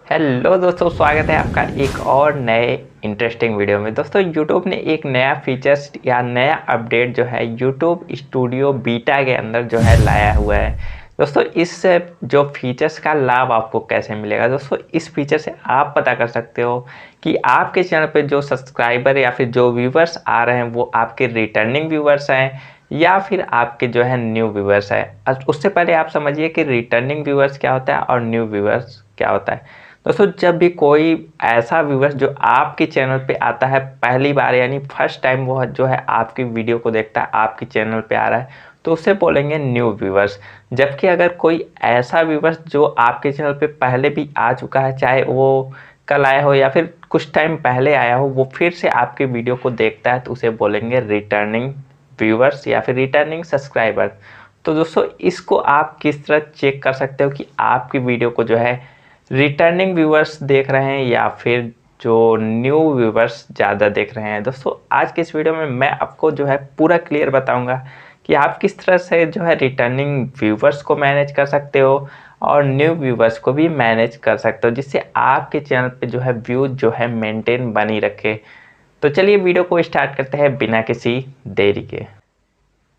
Hello दोस्तों, स्वागत है आपका एक और नए इंटरेस्टिंग वीडियो में। दोस्तों यूट्यूब ने एक नया फीचर्स या नया अपडेट जो है यूट्यूब स्टूडियो बीटा के अंदर जो है लाया हुआ है। दोस्तों इस जो फीचर्स का लाभ आपको कैसे मिलेगा, दोस्तों इस फीचर से आप पता कर सकते हो कि आपके चैनल पे जो सब्सक्राइबर या फिर जो व्यूवर्स आ रहे हैं वो आपके रिटर्निंग व्यूवर्स हैं या फिर आपके जो है न्यू व्यूवर्स है। उससे पहले आप समझिए कि रिटर्निंग व्यूवर्स क्या होता है और न्यू व्यूवर्स क्या होता है। दोस्तों जब भी कोई ऐसा व्यूवर्स जो आपके चैनल पे आता है पहली बार, यानी फर्स्ट टाइम वो जो है आपकी वीडियो को देखता है, आपके चैनल पे आ रहा है, तो उसे बोलेंगे न्यू व्यूवर्स। जबकि अगर कोई ऐसा व्यूवर्स जो आपके चैनल पे पहले भी आ चुका है, चाहे वो कल आया हो या फिर कुछ टाइम पहले आया हो, वो फिर से आपकी वीडियो को देखता है, तो उसे बोलेंगे रिटर्निंग व्यूवर्स या फिर रिटर्निंग सब्सक्राइबर। तो दोस्तों इसको आप किस तरह चेक कर सकते हो कि आपकी वीडियो को जो है रिटर्निंग व्यूवर्स देख रहे हैं या फिर जो न्यू व्यूवर्स ज़्यादा देख रहे हैं। दोस्तों आज के इस वीडियो में मैं आपको जो है पूरा क्लियर बताऊंगा कि आप किस तरह से जो है रिटर्निंग व्यूवर्स को मैनेज कर सकते हो और न्यू व्यूवर्स को भी मैनेज कर सकते हो, जिससे आपके चैनल पे जो है व्यू जो है मेंटेन बनी रखे। तो चलिए वीडियो को स्टार्ट करते हैं बिना किसी देरी के।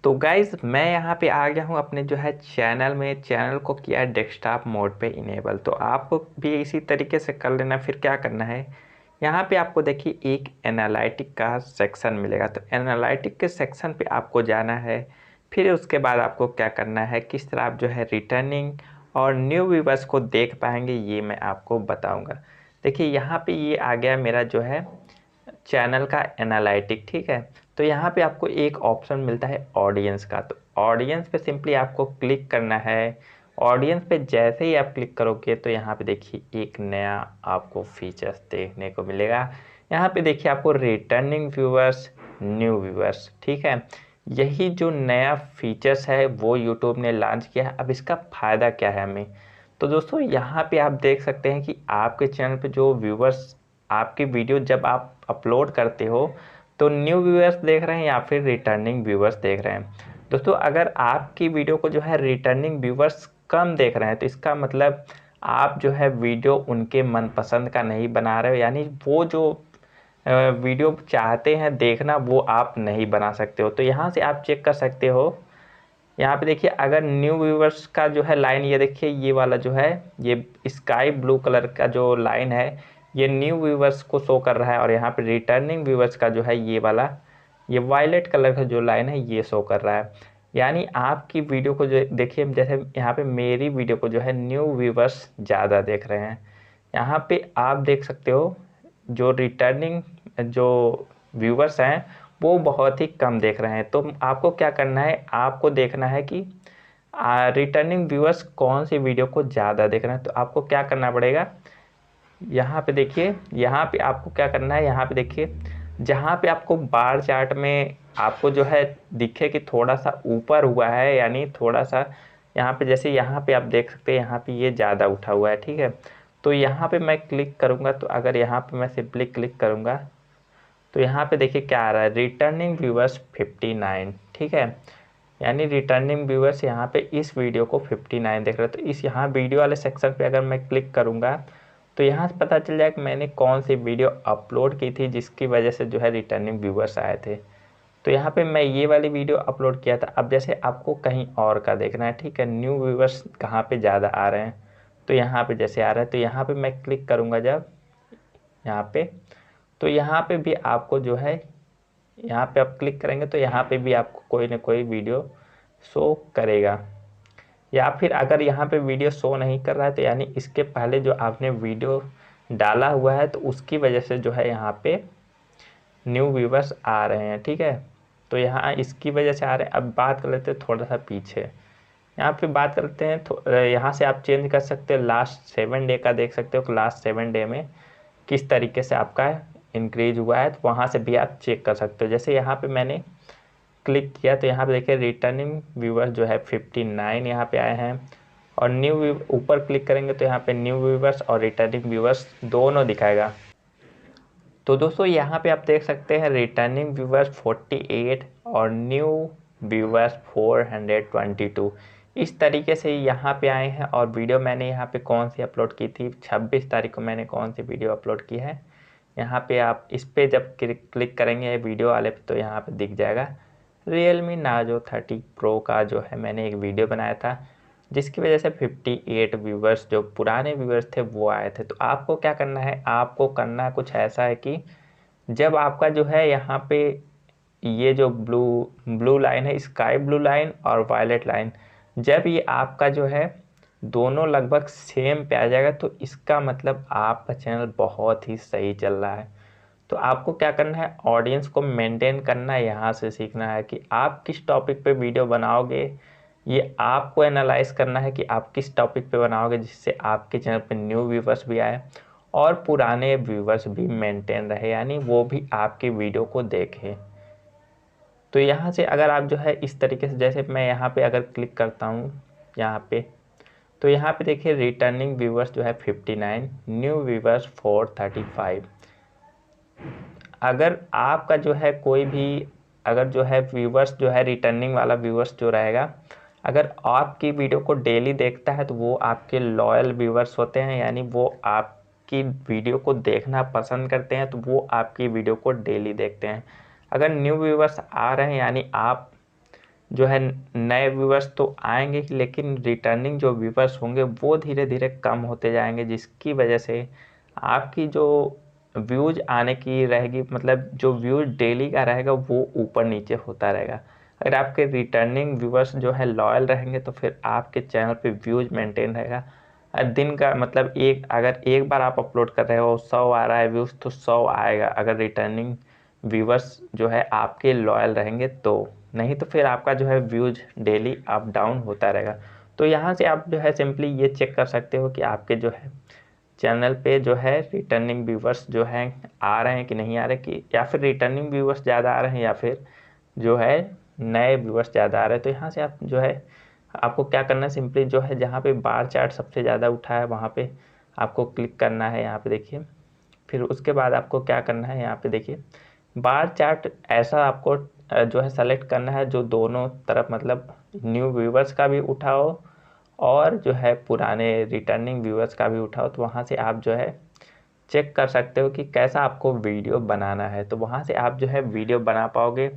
तो गाइज़ मैं यहाँ पे आ गया हूँ अपने जो है चैनल को किया है डेस्कटॉप मोड पे इनेबल। तो आप भी इसी तरीके से कर लेना। फिर क्या करना है, यहाँ पे आपको देखिए एक एनालिटिक का सेक्शन मिलेगा, तो एनालिटिक के सेक्शन पे आपको जाना है। फिर उसके बाद आपको क्या करना है, किस तरह आप जो है रिटर्निंग और न्यू व्यूवर्स को देख पाएंगे ये मैं आपको बताऊँगा। देखिए यहाँ पे ये आ गया मेरा जो है चैनल का एनालिटिक, ठीक है। तो यहाँ पे आपको एक ऑप्शन मिलता है ऑडियंस का, तो ऑडियंस पे सिंपली आपको क्लिक करना है। ऑडियंस पे जैसे ही आप क्लिक करोगे तो यहाँ पे देखिए एक नया आपको फीचर्स देखने को मिलेगा। यहाँ पे देखिए आपको रिटर्निंग व्यूवर्स, न्यू व्यूवर्स, ठीक है। यही जो नया फीचर्स है वो यूट्यूब ने लॉन्च किया है। अब इसका फ़ायदा क्या है हमें, तो दोस्तों यहाँ पे आप देख सकते हैं कि आपके चैनल पे जो व्यूवर्स आपकी वीडियो जब आप अपलोड करते हो तो न्यू व्यूअर्स देख रहे हैं या फिर रिटर्निंग व्यूअर्स देख रहे हैं। दोस्तों अगर आपकी वीडियो को जो है रिटर्निंग व्यूअर्स कम देख रहे हैं तो इसका मतलब आप जो है वीडियो उनके मनपसंद का नहीं बना रहे हो, यानी वो जो वीडियो चाहते हैं देखना वो आप नहीं बना सकते हो। तो यहाँ से आप चेक कर सकते हो। यहाँ पे देखिए अगर न्यू व्यूवर्स का जो है लाइन, ये देखिए ये वाला जो है ये स्काई ब्लू कलर का जो लाइन है ये न्यू व्यूवर्स को शो कर रहा है, और यहाँ पे रिटर्निंग व्यूवर्स का जो है ये वाला ये वायलेट कलर का जो लाइन है ये शो कर रहा है। यानी आपकी वीडियो को जो देखिए, जैसे यहाँ पे मेरी वीडियो को जो है न्यू व्यूवर्स ज़्यादा देख रहे हैं। यहाँ पे आप देख सकते हो जो रिटर्निंग जो व्यूवर्स हैं वो बहुत ही कम देख रहे हैं। तो आपको क्या करना है, आपको देखना है कि रिटर्निंग व्यूअर्स कौन सी वीडियो को ज़्यादा देख रहे हैं। तो आपको क्या करना पड़ेगा, यहाँ पे देखिए, यहाँ पे आपको क्या करना है, यहाँ पे देखिए जहाँ पे आपको बार चार्ट में आपको जो है दिखे कि थोड़ा सा ऊपर हुआ है, यानी थोड़ा सा यहाँ पे, जैसे यहाँ पे आप देख सकते हैं यहाँ पे ये ज़्यादा उठा हुआ है, ठीक है। तो यहाँ पे मैं क्लिक करूँगा, तो अगर यहाँ पे मैं सिंपली क्लिक करूँगा तो यहाँ पे देखिए क्या आ रहा है, रिटर्निंग व्यूवर्स 59, ठीक है। यानी रिटर्निंग व्यूवर्स यहाँ पे इस वीडियो को 59 देख रहे हैं। तो इस यहाँ वीडियो वाले सेक्शन पे अगर मैं क्लिक करूँगा तो यहाँ से पता चल जाएगा कि मैंने कौन सी वीडियो अपलोड की थी जिसकी वजह से जो है रिटर्निंग व्यूवर्स आए थे। तो यहाँ पे मैं ये वाली वीडियो अपलोड किया था। अब जैसे आपको कहीं और का देखना है, ठीक है, न्यू व्यूवर्स कहाँ पे ज़्यादा आ रहे हैं, तो यहाँ पे जैसे आ रहा है तो यहाँ पे मैं क्लिक करूँगा जब यहाँ पे, तो यहाँ पे भी आपको जो है, यहाँ पे आप क्लिक करेंगे तो यहाँ पे भी आपको कोई ना कोई वीडियो शो करेगा। या फिर अगर यहाँ पे वीडियो शो नहीं कर रहा है तो यानी इसके पहले जो आपने वीडियो डाला हुआ है तो उसकी वजह से जो है यहाँ पे न्यू व्यूवर्स आ रहे हैं, ठीक है। तो यहाँ इसकी वजह से आ रहे हैं। अब बात कर लेते हैं थोड़ा सा पीछे, यहाँ पे बात करते हैं तो यहाँ से आप चेंज कर सकते हो, लास्ट 7 डे का देख सकते हो कि लास्ट 7 डे में किस तरीके से आपका इंक्रीज हुआ है, तो वहाँ से भी आप चेक कर सकते हो। जैसे यहाँ पे मैंने क्लिक किया तो यहाँ पे देखिए रिटर्निंग व्यूवर्स जो है 59 यहाँ पे आए हैं, और न्यू ऊपर क्लिक करेंगे तो यहाँ पे न्यू व्यूवर्स और रिटर्निंग व्यूवर्स दोनों दिखाएगा। तो दोस्तों यहाँ पे आप देख सकते हैं रिटर्निंग व्यूवर्स 48 और न्यू व्यूवर्स 422। इस तरीके से यहाँ पे आए हैं। और वीडियो मैंने यहाँ पे कौन सी अपलोड की थी, 26 तारीख को मैंने कौन सी वीडियो अपलोड की है, यहाँ पे आप इस पे जब क्लिक करेंगे वीडियो वाले पे तो यहाँ पे दिख जाएगा Realme Narzo 30 Pro का जो है मैंने एक वीडियो बनाया था, जिसकी वजह से 58 व्यूवर्स जो पुराने व्यूवर्स थे वो आए थे। तो आपको क्या करना है, आपको करना कुछ ऐसा है कि जब आपका जो है यहाँ पे ये जो ब्लू लाइन है, स्काई ब्लू लाइन और वायलेट लाइन, जब ये आपका जो है दोनों लगभग सेम पे आ जाएगा तो इसका मतलब आपका चैनल बहुत ही सही चल रहा है। तो आपको क्या करना है, ऑडियंस को मेंटेन करना है, यहाँ से सीखना है कि आप किस टॉपिक पे वीडियो बनाओगे। ये आपको एनालाइज करना है कि आप किस टॉपिक पे बनाओगे जिससे आपके चैनल पे न्यू व्यूवर्स भी आए और पुराने व्यूवर्स भी मेंटेन रहे, यानी वो भी आपकी वीडियो को देखें। तो यहाँ से अगर आप जो है इस तरीके से, जैसे मैं यहाँ पे अगर क्लिक करता हूँ यहाँ पे, तो यहाँ पे देखिए रिटर्निंग व्यूवर्स जो है 59, न्यू व्यूवर्स 435। अगर आपका जो है कोई भी अगर जो है व्यूवर्स जो है रिटर्निंग वाला व्यूवर्स जो रहेगा, अगर आपकी वीडियो को डेली देखता है तो वो आपके लॉयल व्यूवर्स होते हैं, यानी वो आपकी वीडियो को देखना पसंद करते हैं, तो वो आपकी वीडियो को डेली देखते हैं। अगर न्यू व्यूवर्स आ रहे हैं यानी आप जो है नए व्यूवर्स तो आएंगे ही, लेकिन रिटर्निंग जो व्यूवर्स होंगे वो धीरे धीरे कम होते जाएंगे, जिसकी वजह से आपकी जो व्यूज आने की रहेगी, मतलब जो व्यूज डेली का रहेगा वो ऊपर नीचे होता रहेगा। अगर आपके रिटर्निंग व्यूवर्स जो है लॉयल रहेंगे तो फिर आपके चैनल पे व्यूज मेंटेन रहेगा। दिन का मतलब अगर एक बार आप अपलोड कर रहे हो 100 आ रहा है व्यूज़ तो 100 आएगा, अगर रिटर्निंग व्यूवर्स जो है आपके लॉयल रहेंगे तो, नहीं तो फिर आपका जो है व्यूज डेली अप डाउन होता रहेगा। तो यहाँ से आप जो है सिंपली ये चेक कर सकते हो कि आपके जो है चैनल पे जो है रिटर्निंग व्यूवर्स जो हैं आ रहे हैं कि नहीं आ रहे, कि या फिर रिटर्निंग व्यूवर्स ज़्यादा आ रहे हैं या फिर जो है नए व्यूवर्स ज़्यादा आ रहे हैं। तो यहाँ से आप जो है आपको क्या करना है, सिंपली जो है जहाँ पे बार चार्ट सबसे ज़्यादा उठा है वहाँ पे आपको क्लिक करना है, यहाँ पे देखिए। फिर उसके बाद आपको क्या करना है, यहाँ पे देखिए बार चार्ट ऐसा आपको जो है सेलेक्ट करना है जो दोनों तरफ मतलब न्यू व्यूवर्स का भी उठाओ और जो है पुराने रिटर्निंग व्यूवर्स का भी उठाओ। तो वहाँ से आप जो है चेक कर सकते हो कि कैसा आपको वीडियो बनाना है, तो वहाँ से आप जो है वीडियो बना पाओगे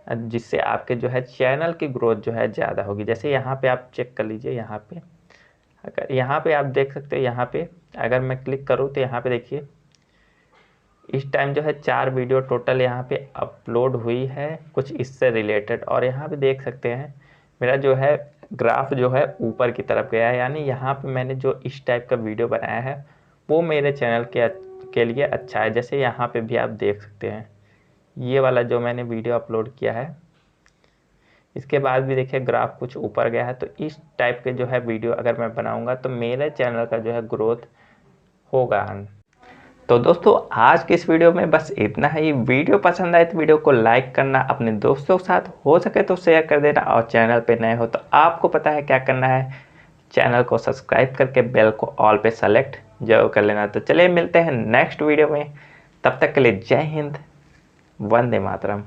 जिससे आपके जो है चैनल की ग्रोथ जो है ज़्यादा होगी। जैसे यहाँ पे आप चेक कर लीजिए, यहाँ पे अगर यहाँ पे आप देख सकते हो, यहाँ पे अगर मैं क्लिक करूँ तो यहाँ पे देखिए इस टाइम जो है 4 वीडियो टोटल यहाँ पे अपलोड हुई है कुछ इससे रिलेटेड, और यहाँ पे देख सकते हैं मेरा जो है ग्राफ जो है ऊपर की तरफ गया है, यानी यहाँ पे मैंने जो इस टाइप का वीडियो बनाया है वो मेरे चैनल के लिए अच्छा है। जैसे यहाँ पे भी आप देख सकते हैं ये वाला जो मैंने वीडियो अपलोड किया है, इसके बाद भी देखिए ग्राफ कुछ ऊपर गया है। तो इस टाइप के जो है वीडियो अगर मैं बनाऊँगा तो मेरे चैनल का जो है ग्रोथ होगा। तो दोस्तों आज के इस वीडियो में बस इतना ही। वीडियो पसंद आए तो वीडियो को लाइक करना, अपने दोस्तों के साथ हो सके तो शेयर कर देना, और चैनल पे नए हो तो आपको पता है क्या करना है, चैनल को सब्सक्राइब करके बेल को ऑल पे सेलेक्ट जरूर कर लेना। तो चलिए मिलते हैं नेक्स्ट वीडियो में, तब तक के लिए जय हिंद, वंदे मातरम।